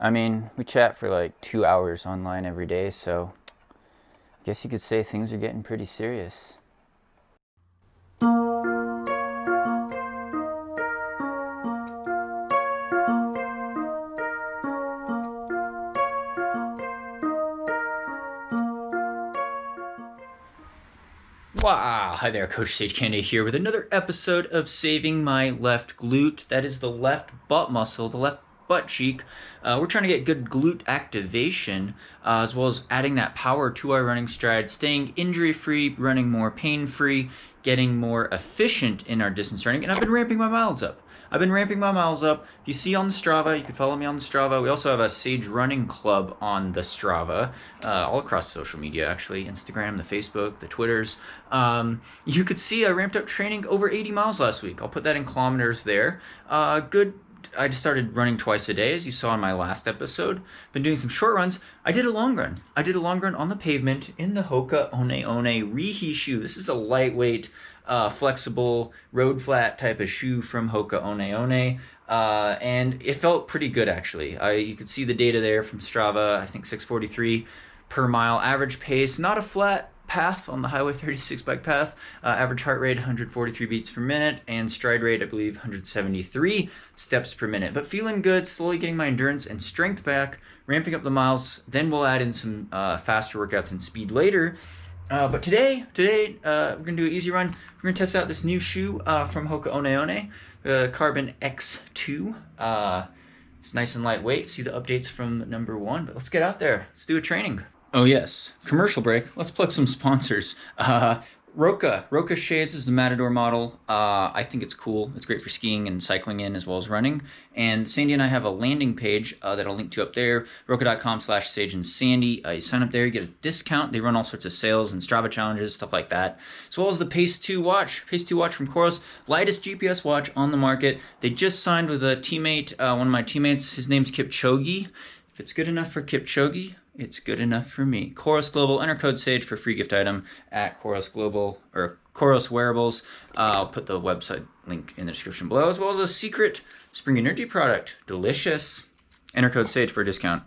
I mean, we chat for like 2 hours online every day, so I guess you could say things are getting pretty serious. Wow, hi there, Coach Sage Kennedy here with another episode of Saving My Left Glute. That is the left butt muscle, the left butt cheek. We're trying to get good glute activation, as well as adding that power to our running stride, staying injury-free, running more pain-free, getting more efficient in our distance running, and I've been ramping my miles up. If you see on the Strava, you can follow me on the Strava. We also have a Sage Running Club on the Strava, all across social media, actually. Instagram, the Facebook, the Twitters. You could see I ramped up training over 80 miles last week. I'll put that in kilometers there. Good. I just started running twice a day, as you saw in my last episode. Been doing some short runs. I did a long run. On the pavement in the Hoka One One Rihi shoe. This is a lightweight, flexible road flat type of shoe from Hoka One One, and it felt pretty good actually. You could see the data there from Strava. I think 6:43 per mile average pace, not a flat path on the Highway 36 bike path. Average heart rate 143 beats per minute, and stride rate I believe 173 steps per minute. But feeling good, slowly getting my endurance and strength back, ramping up the miles. Then we'll add in some faster workouts and speed later. But today we're gonna do an easy run. We're gonna test out this new shoe from Hoka One One, the Carbon X2. It's nice and lightweight. See the updates from number 1. But let's get out there. Let's do a training. Oh yes, commercial break. Let's plug some sponsors. Roka Shades is the Matador model. I think it's cool. It's great for skiing and cycling in as well as running. And Sandy and I have a landing page that I'll link to up there, roka.com/Sage and Sandy. You sign up there, you get a discount. They run all sorts of sales and Strava challenges, stuff like that. As well as the Pace 2 watch. Pace 2 watch from Coros, lightest GPS watch on the market. They just signed with a teammate, one of my teammates. His name's Kipchoge. If it's good enough for Kipchoge, it's good enough for me. Coros Global, enter code SAGE for free gift item at Coros Global, or Coros Wearables. I'll put the website link in the description below, as well as a secret spring energy product. Delicious. Enter code SAGE for a discount.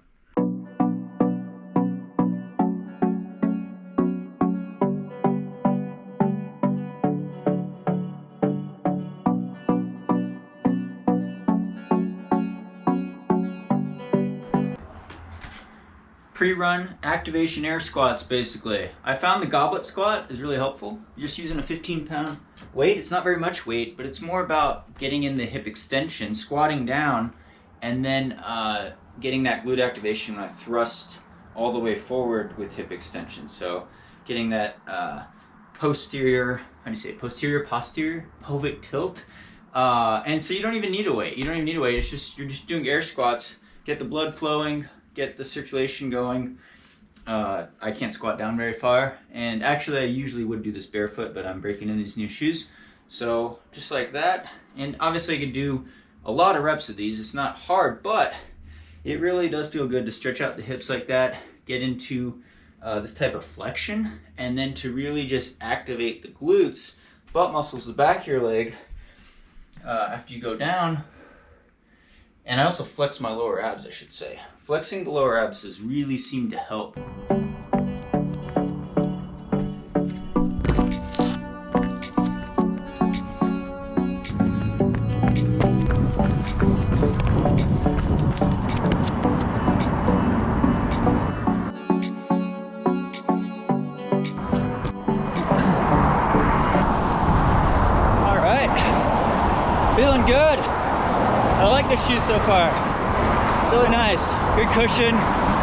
Pre-run activation air squats, basically. I found the goblet squat is really helpful. You're just using a 15-pound weight. It's not very much weight, but it's more about getting in the hip extension, squatting down, and then getting that glute activation when I thrust all the way forward with hip extension. So getting that posterior pelvic tilt. And so you don't even need a weight. It's just, you're just doing air squats, get the blood flowing, get the circulation going. I can't squat down very far, and actually I usually would do this barefoot, but I'm breaking in these new shoes. So just like that, and obviously I could do a lot of reps of these. It's not hard, but it really does feel good to stretch out the hips like that, get into this type of flexion, and then to really just activate the glutes, butt muscles, the back of your leg after you go down. And I also flex my lower abs, I should say. Flexing the lower abs has really seemed to help. All right, feeling good. I like this shoe so far. It's really nice. Good cushion,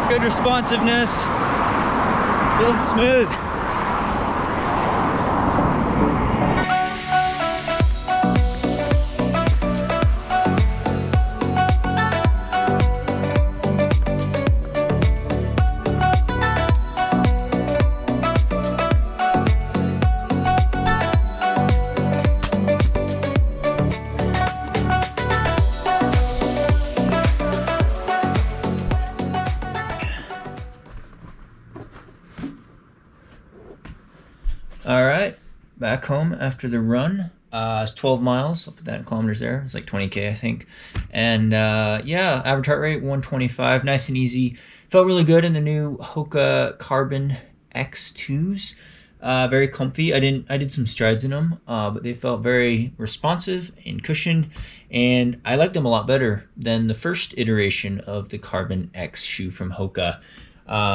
good responsiveness, feeling smooth. All right, back home after the run. It's 12 miles. I'll put that in kilometers there. It's like 20K, I think. And yeah, average heart rate 125, nice and easy. Felt really good in the new Hoka Carbon X2s. Very comfy. I did some strides in them, but they felt very responsive and cushioned, and I liked them a lot better than the first iteration of the Carbon X shoe from Hoka.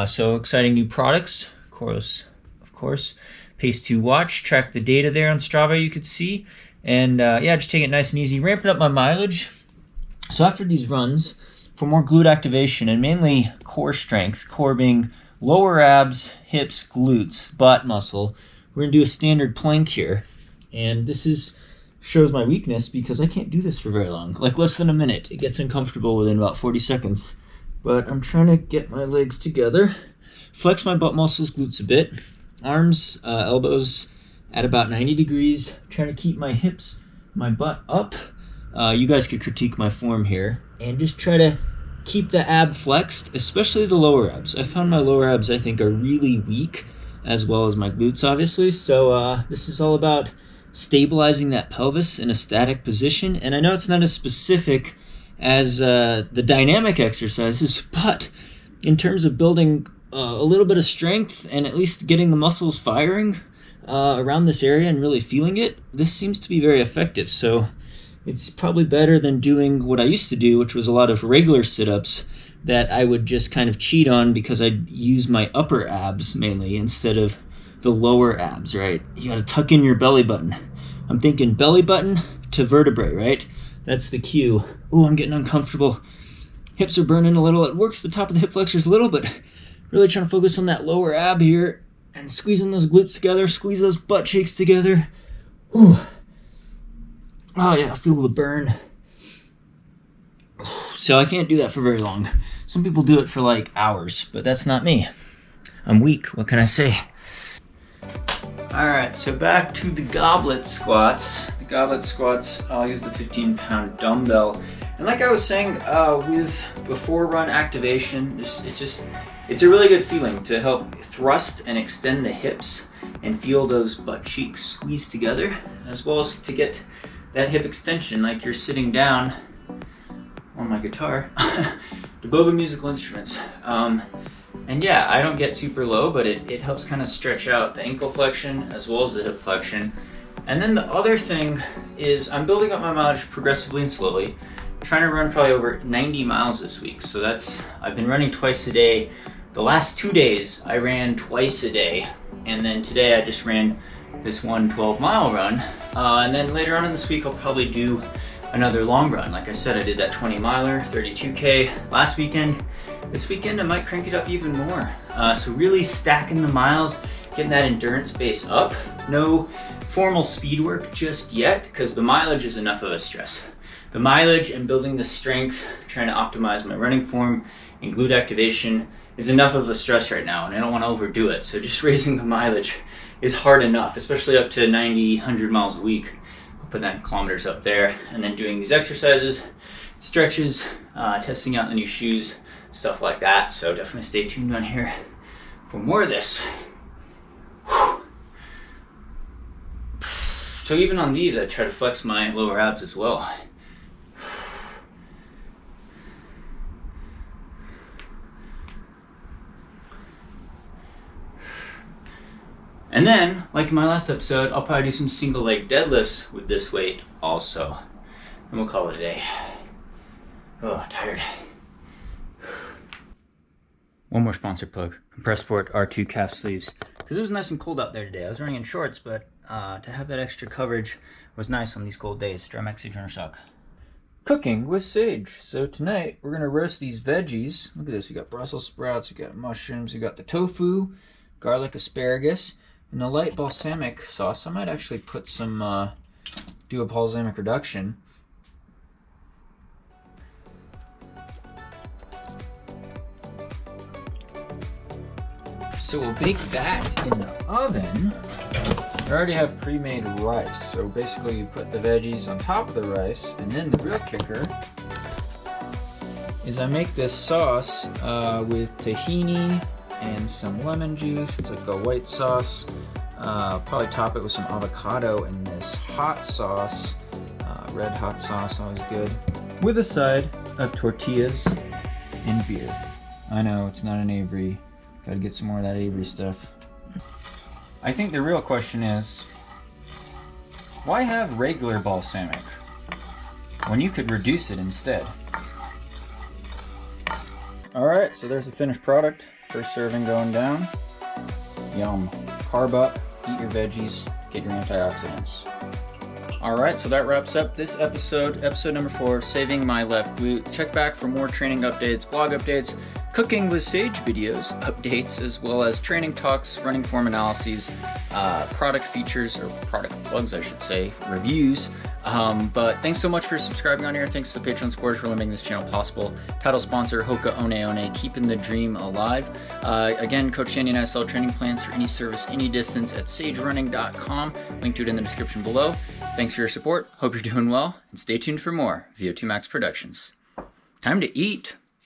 So exciting new products. Of course, pace to watch, track the data there on Strava, you could see, and yeah, just take it nice and easy, ramping up my mileage. So after these runs, for more glute activation and mainly core strength, core being lower abs, hips, glutes, butt muscle, we're gonna do a standard plank here. And this shows my weakness because I can't do this for very long, like less than a minute. It gets uncomfortable within about 40 seconds. But I'm trying to get my legs together, flex my butt muscles, glutes a bit, arms, elbows at about 90 degrees, trying to keep my hips, my butt up. You guys could critique my form here and just try to keep the ab flexed, especially the lower abs. I found my lower abs, I think, are really weak, as well as my glutes, obviously. So this is all about stabilizing that pelvis in a static position. And I know it's not as specific as the dynamic exercises, but in terms of building a little bit of strength and at least getting the muscles firing around this area and really feeling it, this seems to be very effective. So it's probably better than doing what I used to do, which was a lot of regular sit-ups that I would just kind of cheat on because I'd use my upper abs mainly instead of the lower abs, right? You gotta tuck in your belly button. I'm thinking belly button to vertebrae, right? That's the cue. Ooh, I'm getting uncomfortable. Hips are burning a little. It works the top of the hip flexors a little, but really trying to focus on that lower ab here and squeezing those glutes together, squeeze those butt cheeks together. Ooh. Oh yeah, I feel the burn. So I can't do that for very long. Some people do it for like hours, but that's not me. I'm weak, what can I say? All right, so back to the goblet squats. The goblet squats, I'll use the 15-pound dumbbell. And like I was saying, with before run activation, it's a really good feeling to help thrust and extend the hips and feel those butt cheeks squeeze together, as well as to get that hip extension like you're sitting down on my guitar. DeBova musical instruments. And yeah, I don't get super low, but it helps kind of stretch out the ankle flexion as well as the hip flexion. And then the other thing is I'm building up my mileage progressively and slowly. I'm trying to run probably over 90 miles this week. So I've been running twice a day. The last 2 days I ran twice a day. And then today I just ran this one 12-mile run. And then later on in this week I'll probably do another long run. Like I said, I did that 20-miler, 32K last weekend. This weekend I might crank it up even more. So really stacking the miles, getting that endurance base up. No formal speed work just yet, because the mileage is enough of a stress. The mileage and building the strength, trying to optimize my running form and glute activation is enough of a stress right now, and I don't want to overdo it. So just raising the mileage is hard enough, especially up to 90, 100 miles a week. I'll put that in kilometers up there, and then doing these exercises, stretches, testing out the new shoes, stuff like that. So definitely stay tuned on here for more of this. Whew. So even on these, I try to flex my lower abs as well. And then, like in my last episode, I'll probably do some single leg deadlifts with this weight also. And we'll call it a day. Oh, tired. One more sponsor plug. Compressport R2 calf sleeves. Because it was nice and cold out there today. I was running in shorts, but to have that extra coverage was nice on these cold days. Drum-X Sage Runner Sock. Cooking with Sage. So tonight, we're going to roast these veggies. Look at this. We got Brussels sprouts, we got mushrooms, we got the tofu, garlic, asparagus, and the light balsamic sauce. I might actually put some, do a balsamic reduction. So we'll bake that in the oven. I already have pre-made rice. So basically you put the veggies on top of the rice, and then the real kicker is I make this sauce with tahini and some lemon juice. It's like a white sauce. Probably top it with some avocado and this hot sauce. Red hot sauce, always good. With a side of tortillas and beer. I know, it's not an Avery. Gotta get some more of that Avery stuff. I think the real question is, why have regular balsamic when you could reduce it instead? Alright, so there's the finished product. First serving going down. Yum. Carb up, eat your veggies, get your antioxidants. Alright, so that wraps up this episode number 4, Saving My Left Glute. Check back for more training updates, vlog updates, cooking with Sage videos, updates, as well as training talks, running form analyses, product features, or product plugs I should say, reviews. But thanks so much for subscribing on here. Thanks to the Patreon supporters for making this channel possible. Title sponsor, Hoka One One, keeping the dream alive. Again, Coach Sandy and I sell training plans for any service, any distance at sagerunning.com. Link to it in the description below. Thanks for your support. Hope you're doing well, and stay tuned for more VO2 Max Productions. Time to eat.